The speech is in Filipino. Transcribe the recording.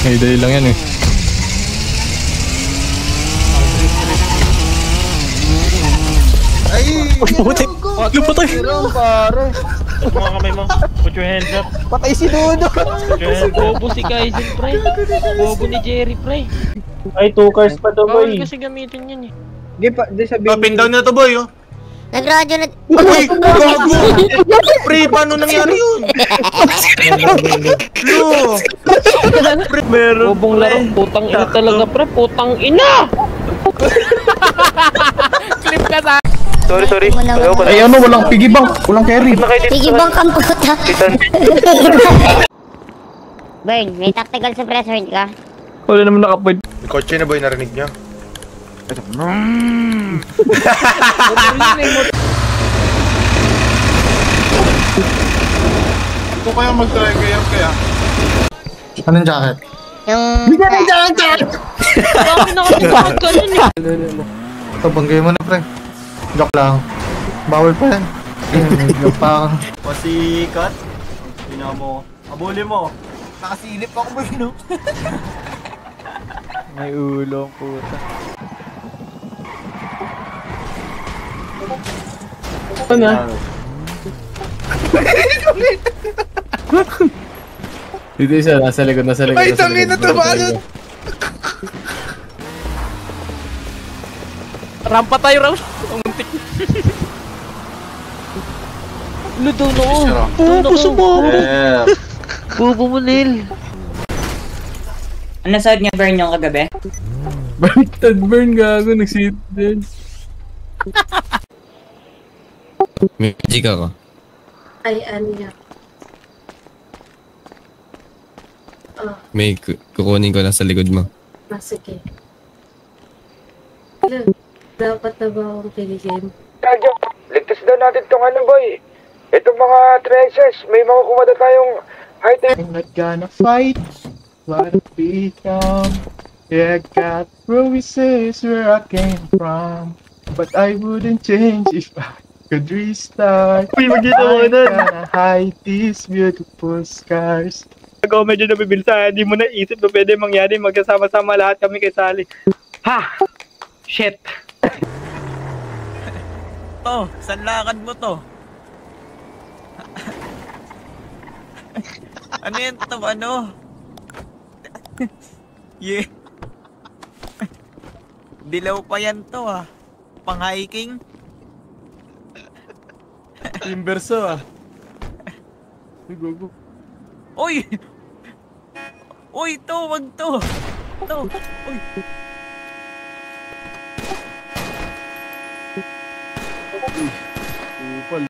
May dali lang yan eh. Ay! Putik! Lupatay! Pare! Mga kamay mo. Put your hands up. Patay si Dodo! Put your hands up. Bobo si Kaizen, pre. Bobo ni Jerry, pre. Ay, 2 cars pa to, Bawal boy. kasi gamitin yan eh. Di sabihin. Pin down na to, boy, oh. Nag-radyo na... Uy! Gago! Pre, paano nangyari yun? No! Meron. Bobong laro, putang ina talaga, pre. Putang ina! Clip ka sa... Sorry. Ay ano, walang piggy bank. Walang carry. Sige bang kang puta. Burn, may tactical suppressor ka? Wala naman nakapoint. Kotse na, boy, narinig nyo. Kung kaya mag-try kaya. Anong jacket? Yung... Bigyan ng jacket! Bakit nakatipag ka nun eh? Ito, banggay mo na, pre. Joke lang. Bawal pa yan. Joke pa. Pasikat. Tingnan mo. Abuli mo. Nakasilip ako ba yun? May ulong, puta. Ano na? Dito isa, nasa likod. Ay, tangin na to, bakit? Rampa tayo, Raul. Muntik. Ludo na ko. Bobo sa bobo. Bobo mo, Nil. Ano side niya burn yung kagabi? Baliktad burn, gago. Nag-sit din. Magic ako. Ay, ano yan? May kukunin ko na sa likod mo. Sige. Alam, dapat na ba akong piligin? Kadyo, ligtas daw natin tong ano, boy. Itong mga treasures, may makukuha na tayong item. I'm not gonna fight what it become. Yeah, got promises where I came from, but I wouldn't change if I could restart. Uy, magkita mo I'm nun. gonna hide these beautiful scars. Ako medyo nabibilsa, hindi mo naisip na pwede mangyari. Magkasama-sama lahat kami kay Sally. Ha! Shit! Oh, saan lakad mo to? Ano yan to? Ano? Yeah. Dilaw pa yan to ah. Pang hiking? Inverso ah. Uy, gogo. Uy! Uy, to, wag to. To, uy. Upal.